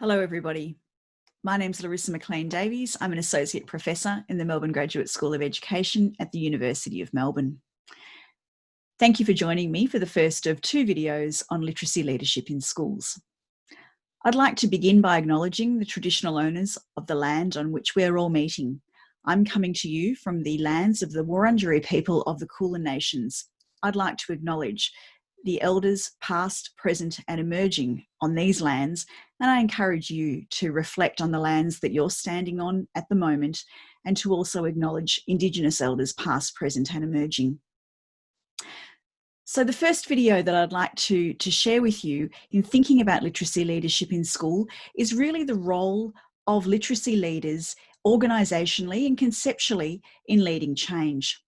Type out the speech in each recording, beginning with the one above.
Hello, everybody. My name's Larissa Mclean Davies. I'm an Associate Professor in the Melbourne Graduate School of Education at the University of Melbourne. Thank you for joining me for the first of two videos on literacy leadership in schools. I'd like to begin by acknowledging the traditional owners of the land on which we're all meeting. I'm coming to you from the lands of the Wurundjeri people of the Kulin Nations. I'd like to acknowledge the elders past, present and emerging on these lands, and I encourage you to reflect on the lands that you're standing on at the moment and to also acknowledge Indigenous elders past, present and emerging. So the first video that I'd like to share with you in thinking about literacy leadership in school is really the role of literacy leaders organisationally and conceptually in leading change.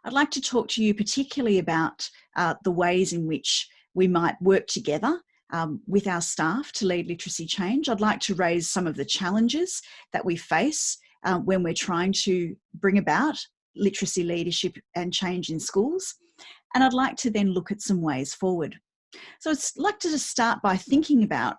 I'd like to talk to you particularly about the ways in which we might work together with our staff to lead literacy change. I'd like to raise some of the challenges that we face when we're trying to bring about literacy leadership and change in schools. And I'd like to then look at some ways forward. So I'd like to just start by thinking about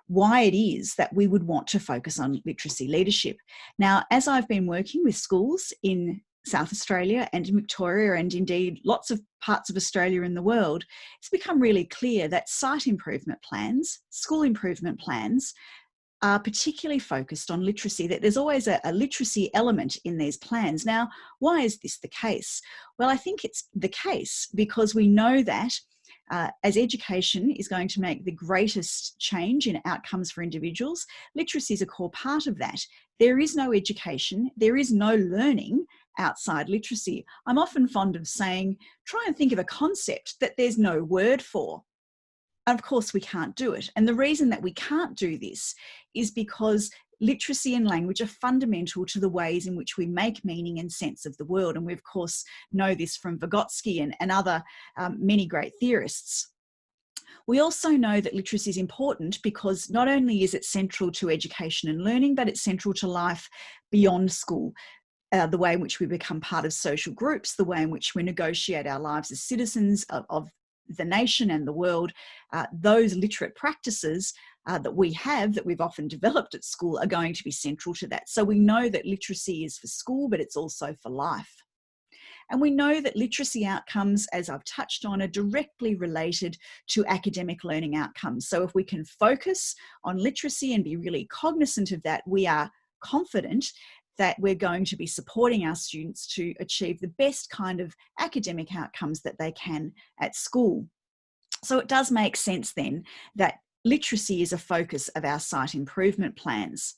why it is that we would want to focus on literacy leadership. Now, as I've been working with schools in South Australia and in Victoria and indeed lots of parts of Australia and the world, it's become really clear that site improvement plans, school improvement plans, are particularly focused on literacy, that there's always a literacy element in these plans. Now, why is this the case? Well, I think it's the case because we know that as education is going to make the greatest change in outcomes for individuals, literacy is a core part of that. There is no education, there is no learning outside literacy. I'm often fond of saying, try and think of a concept that there's no word for. Of course, we can't do it. And the reason that we can't do this is because literacy and language are fundamental to the ways in which we make meaning and sense of the world. And we, of course, know this from Vygotsky and other many great theorists. We also know that literacy is important because not only is it central to education and learning, but it's central to life beyond school. The way in which we become part of social groups, the way in which we negotiate our lives as citizens of the nation and the world, those literate practices that we have, that we've often developed at school, are going to be central to that. So we know that literacy is for school, but it's also for life. And we know that literacy outcomes, as I've touched on, are directly related to academic learning outcomes. So if we can focus on literacy and be really cognizant of that, we are confident that we're going to be supporting our students to achieve the best kind of academic outcomes that they can at school. So it does make sense then that literacy is a focus of our site improvement plans.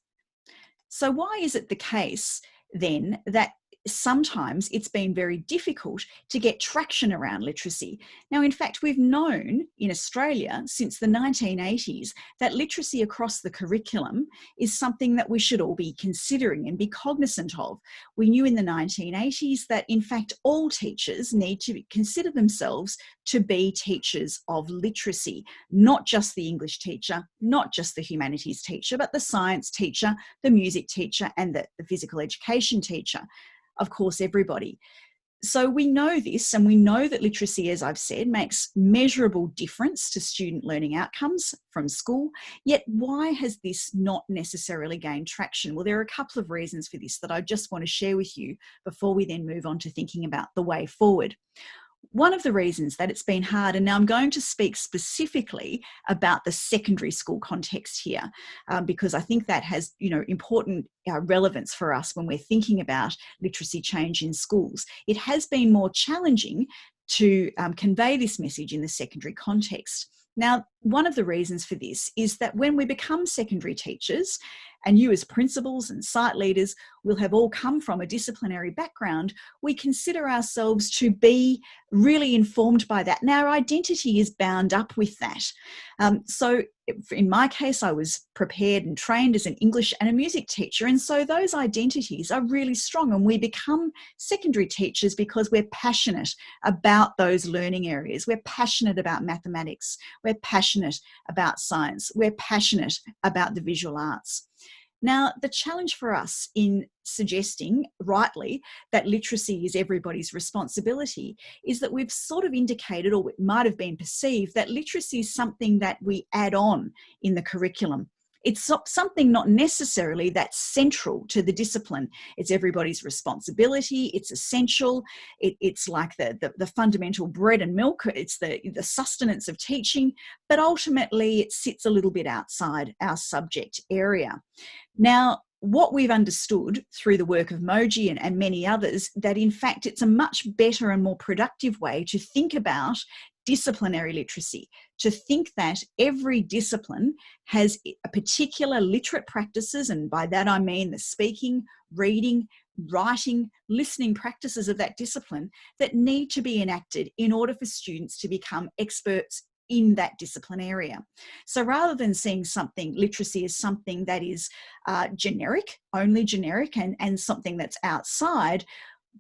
So why is it the case then that sometimes it's been very difficult to get traction around literacy? Now, in fact, we've known in Australia since the 1980s that literacy across the curriculum is something that we should all be considering and be cognizant of. We knew in the 1980s that, in fact, all teachers need to consider themselves to be teachers of literacy, not just the English teacher, not just the humanities teacher, but the science teacher, the music teacher, and the physical education teacher. Of course, everybody. So we know this, and we know that literacy, as I've said, makes measurable difference to student learning outcomes from school. Yet why has this not necessarily gained traction? Well, there are a couple of reasons for this that I just want to share with you before we then move on to thinking about the way forward. One of the reasons that it's been hard, and now I'm going to speak specifically about the secondary school context here, because I think that has, important relevance for us when we're thinking about literacy change in schools. It has been more challenging to convey this message in the secondary context. Now, one of the reasons for this is that when we become secondary teachers, and you as principals and site leaders will have all come from a disciplinary background, we consider ourselves to be really informed by that. And our identity is bound up with that. So in my case, I was prepared and trained as an English and a music teacher. And so those identities are really strong. And we become secondary teachers because we're passionate about those learning areas. We're passionate about mathematics. We're passionate about science. We're passionate about the visual arts. Now, the challenge for us in suggesting, rightly, that literacy is everybody's responsibility is that we've sort of indicated, or it might have been perceived, that literacy is something that we add on in the curriculum. It's something not necessarily that's central to the discipline. It's everybody's responsibility. It's essential. It's like the fundamental bread and milk. It's the sustenance of teaching, but ultimately it sits a little bit outside our subject area. Now, what we've understood through the work of Moji and many others, that in fact it's a much better and more productive way to think about disciplinary literacy, to think that every discipline has a particular literate practices, and by that I mean the speaking, reading, writing, listening practices of that discipline that need to be enacted in order for students to become experts in that discipline area. So rather than seeing literacy as something that is generic, only generic, and something that's outside,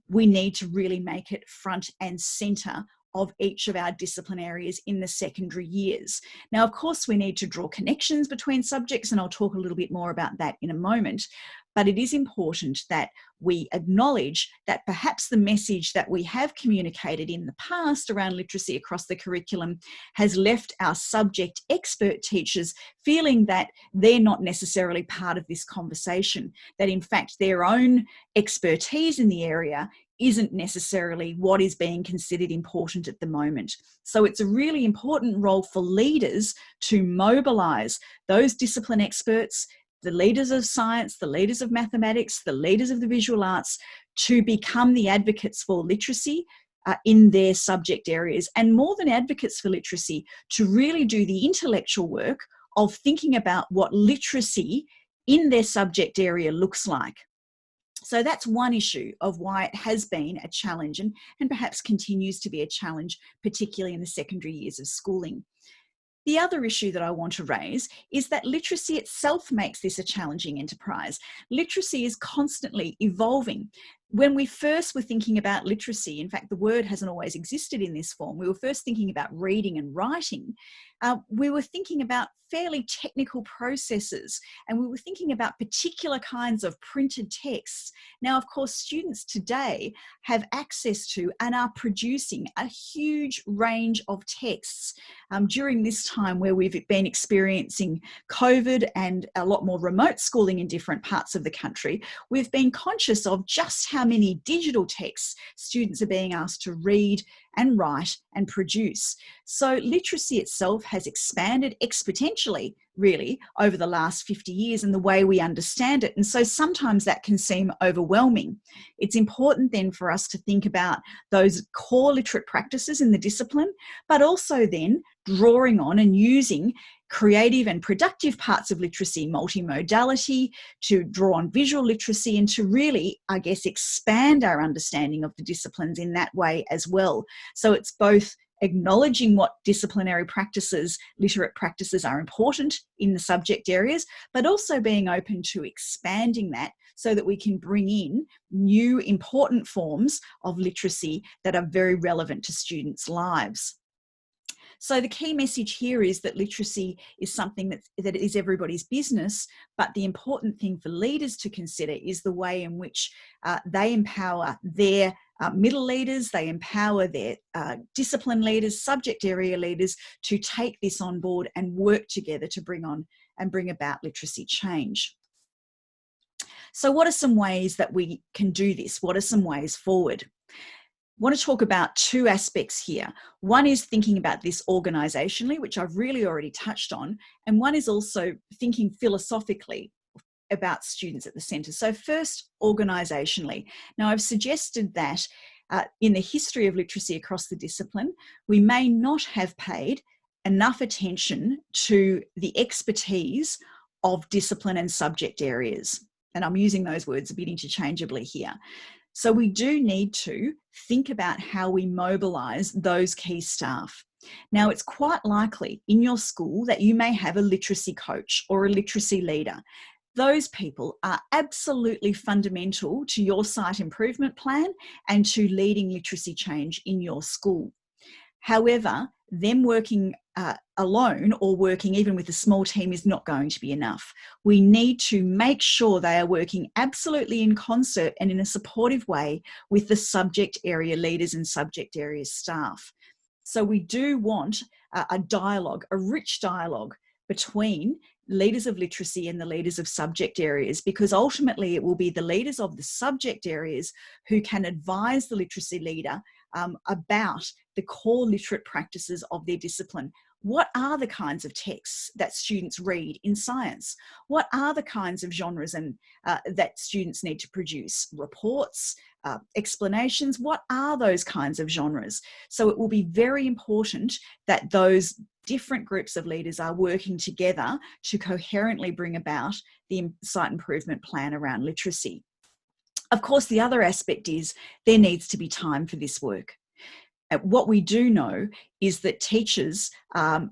we need to really make it front and center of each of our discipline areas in the secondary years. Now, of course, we need to draw connections between subjects, and I'll talk a little bit more about that in a moment. But it is important that we acknowledge that perhaps the message that we have communicated in the past around literacy across the curriculum has left our subject expert teachers feeling that they're not necessarily part of this conversation, that in fact their own expertise in the area isn't necessarily what is being considered important at the moment. So it's a really important role for leaders to mobilise those discipline experts, the leaders of science, the leaders of mathematics, the leaders of the visual arts, to become the advocates for literacy in their subject areas, and more than advocates for literacy, to really do the intellectual work of thinking about what literacy in their subject area looks like. So that's one issue of why it has been a challenge and perhaps continues to be a challenge, particularly in the secondary years of schooling. The other issue that I want to raise is that literacy itself makes this a challenging enterprise. Literacy is constantly evolving. When we first were thinking about literacy, in fact, the word hasn't always existed in this form. We were first thinking about reading and writing. We were thinking about fairly technical processes, and we were thinking about particular kinds of printed texts. Now, of course, students today have access to and are producing a huge range of texts. During this time where we've been experiencing COVID and a lot more remote schooling in different parts of the country, we've been conscious of just how many digital texts students are being asked to read and write and produce. So literacy itself has expanded exponentially, really, over the last 50 years in the way we understand it. And so sometimes that can seem overwhelming. It's important then for us to think about those core literate practices in the discipline, but also then drawing on and using creative and productive parts of literacy, multimodality, to draw on visual literacy, and to really, I guess, expand our understanding of the disciplines in that way as well. So it's both acknowledging what disciplinary practices, literate practices are important in the subject areas, but also being open to expanding that so that we can bring in new important forms of literacy that are very relevant to students' lives. So the key message here is that literacy is something that is everybody's business, but the important thing for leaders to consider is the way in which they empower their middle leaders, they empower their discipline leaders, subject area leaders to take this on board and work together to bring on and bring about literacy change. So what are some ways that we can do this? What are some ways forward? I want to talk about two aspects here. One is thinking about this organisationally, which I've really already touched on, and one is also thinking philosophically about students at the centre. So first, organisationally. Now, I've suggested that in the history of literacy across the discipline, we may not have paid enough attention to the expertise of discipline and subject areas. And I'm using those words a bit interchangeably here. So we do need to think about how we mobilise those key staff. Now, it's quite likely in your school that you may have a literacy coach or a literacy leader. Those people are absolutely fundamental to your site improvement plan and to leading literacy change in your school. However, them working alone or working even with a small team is not going to be enough. We need to make sure they are working absolutely in concert and in a supportive way with the subject area leaders and subject area staff. So we do want a dialogue, a rich dialogue between leaders of literacy and the leaders of subject areas, because ultimately it will be the leaders of the subject areas who can advise the literacy leader about the core literate practices of their discipline. What are the kinds of texts that students read in science? What are the kinds of genres that students need to produce? Reports, explanations, what are those kinds of genres? So it will be very important that those different groups of leaders are working together to coherently bring about the site improvement plan around literacy. Of course, the other aspect is there needs to be time for this work. What we do know is that teachers are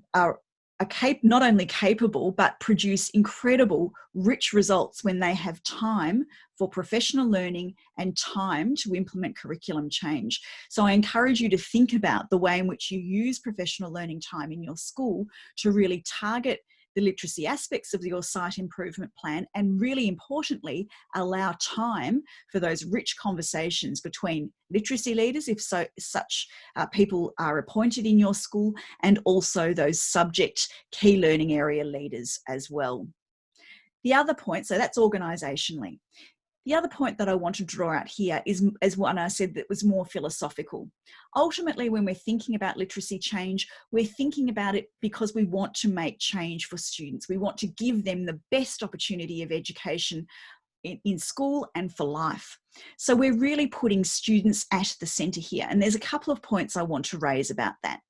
not only capable, but produce incredible, rich results when they have time for professional learning and time to implement curriculum change. So I encourage you to think about the way in which you use professional learning time in your school to really target the literacy aspects of your site improvement plan, and really importantly, allow time for those rich conversations between literacy leaders, if such people are appointed in your school, and also those subject key learning area leaders as well. The other point, so that's organisationally. The other point that I want to draw out here is one I said that was more philosophical. Ultimately, when we're thinking about literacy change, we're thinking about it because we want to make change for students. We want to give them the best opportunity of education in school and for life. So we're really putting students at the centre here. And there's a couple of points I want to raise about that.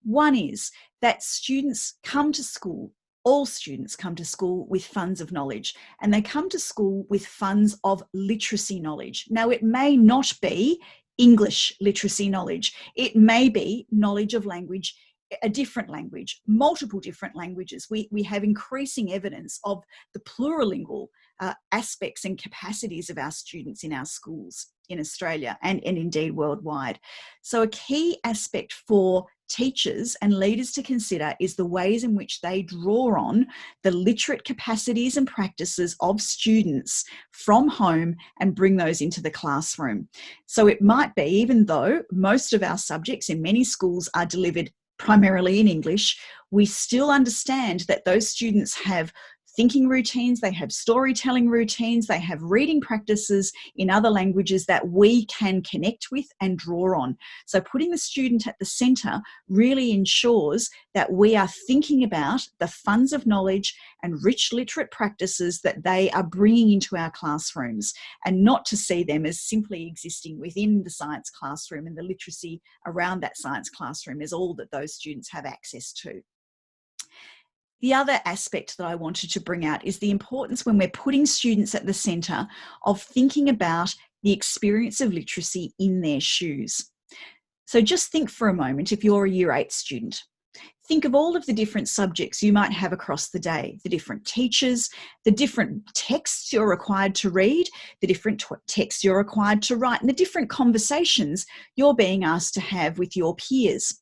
One is that students come to school. All students come to school with funds of knowledge, and they come to school with funds of literacy knowledge. Now, it may not be English literacy knowledge. It may be knowledge of language, a different language, multiple different languages. We have increasing evidence of the plurilingual aspects and capacities of our students in our schools in Australia and indeed worldwide. So a key aspect for teachers and leaders to consider is the ways in which they draw on the literate capacities and practices of students from home and bring those into the classroom. So it might be, even though most of our subjects in many schools are delivered primarily in English, we still understand that those students have thinking routines, they have storytelling routines, they have reading practices in other languages that we can connect with and draw on. So putting the student at the centre really ensures that we are thinking about the funds of knowledge and rich literate practices that they are bringing into our classrooms, and not to see them as simply existing within the science classroom, and the literacy around that science classroom is all that those students have access to. The other aspect that I wanted to bring out is the importance, when we're putting students at the centre, of thinking about the experience of literacy in their shoes. So just think for a moment, if you're a Year 8 student, think of all of the different subjects you might have across the day, the different teachers, the different texts you're required to read, the different texts you're required to write, and the different conversations you're being asked to have with your peers.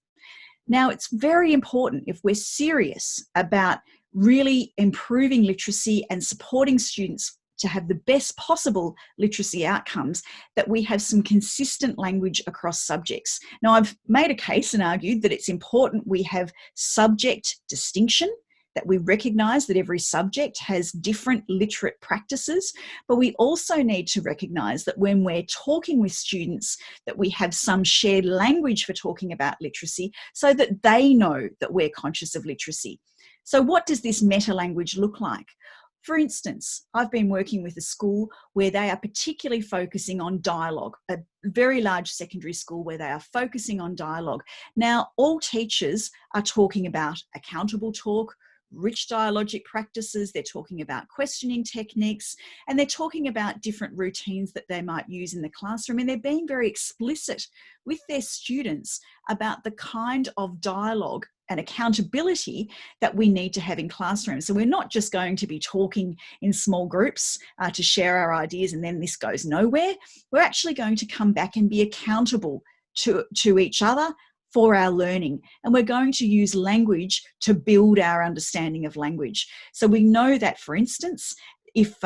Now, it's very important, if we're serious about really improving literacy and supporting students to have the best possible literacy outcomes, that we have some consistent language across subjects. Now, I've made a case and argued that it's important we have subject distinction, that we recognise that every subject has different literate practices, but we also need to recognise that when we're talking with students, that we have some shared language for talking about literacy, so that they know that we're conscious of literacy. So what does this meta language look like? For instance, I've been working with a school where they are particularly focusing on dialogue, a very large secondary school where they are focusing on dialogue. Now, all teachers are talking about accountable talk, rich dialogic practices, they're talking about questioning techniques, and they're talking about different routines that they might use in the classroom, and they're being very explicit with their students about the kind of dialogue and accountability that we need to have in classrooms. So we're not just going to be talking in small groups to share our ideas and then this goes nowhere. We're actually going to come back and be accountable to each other for our learning. And we're going to use language to build our understanding of language. So we know that, for instance, if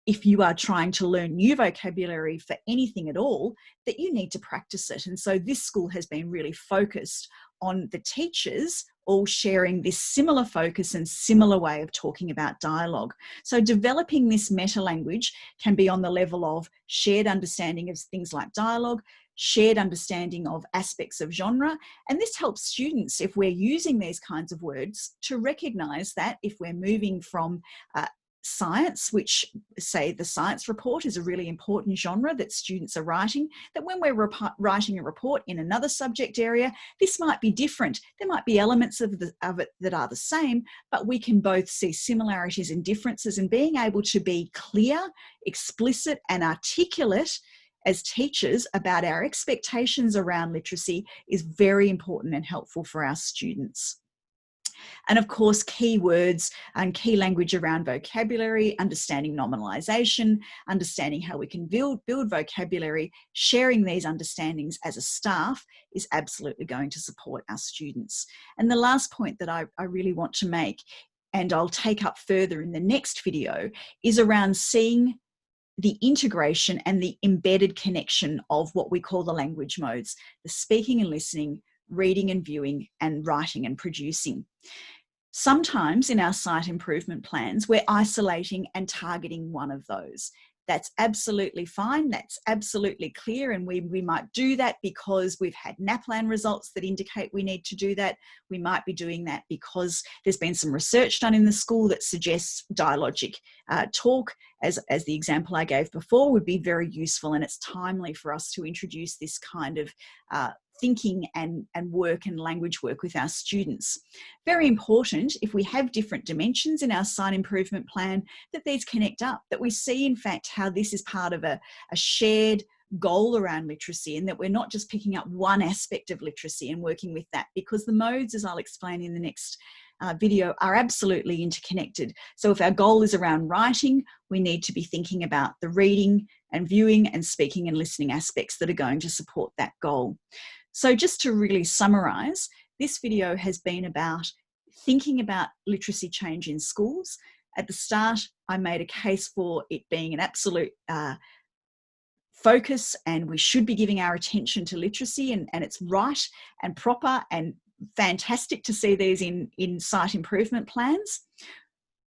if you are trying to learn new vocabulary for anything at all, that you need to practice it. And so this school has been really focused on the teachers all sharing this similar focus and similar way of talking about dialogue. So developing this meta language can be on the level of shared understanding of things like dialogue, shared understanding of aspects of genre. And this helps students, if we're using these kinds of words, to recognize that if we're moving from science, which say the science report is a really important genre that students are writing, that when we're writing a report in another subject area, this might be different. There might be elements of it that are the same, but we can both see similarities and differences, and being able to be clear, explicit and articulate as teachers about our expectations around literacy is very important and helpful for our students. And of course, key words and key language around vocabulary, understanding nominalisation, understanding how we can build vocabulary, sharing these understandings as a staff is absolutely going to support our students. And the last point that I really want to make, and I'll take up further in the next video, is around seeing the integration and the embedded connection of what we call the language modes, the speaking and listening, reading and viewing, and writing and producing. Sometimes in our site improvement plans, we're isolating and targeting one of those. That's absolutely fine. That's absolutely clear. And we might do that because we've had NAPLAN results that indicate we need to do that. We might be doing that because there's been some research done in the school that suggests dialogic talk, as the example I gave before, would be very useful. And it's timely for us to introduce this kind of thinking and work and language work with our students. Very important, if we have different dimensions in our site improvement plan, that these connect up, that we see in fact how this is part of a shared goal around literacy, and that we're not just picking up one aspect of literacy and working with that, because the modes, as I'll explain in the next video, are absolutely interconnected. So if our goal is around writing, we need to be thinking about the reading and viewing and speaking and listening aspects that are going to support that goal. So just to really summarise, this video has been about thinking about literacy change in schools. At the start, I made a case for it being an absolute focus, and we should be giving our attention to literacy, and it's right and proper and fantastic to see these in site improvement plans.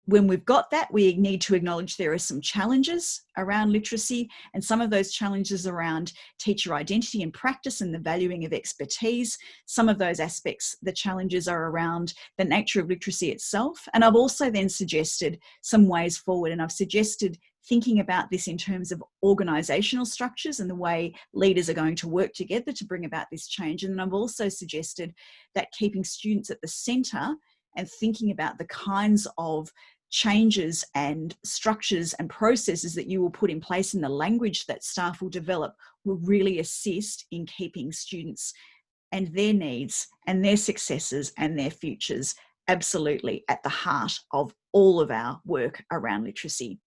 When we've got that, we need to acknowledge there are some challenges around literacy, and some of those challenges around teacher identity and practice and the valuing of expertise. Some of those aspects, the challenges are around the nature of literacy itself. And I've also then suggested some ways forward, and I've suggested thinking about this in terms of organisational structures and the way leaders are going to work together to bring about this change. And then I've also suggested that keeping students at the centre and thinking about the kinds of changes and structures and processes that you will put in place in the language that staff will develop will really assist in keeping students and their needs and their successes and their futures absolutely at the heart of all of our work around literacy.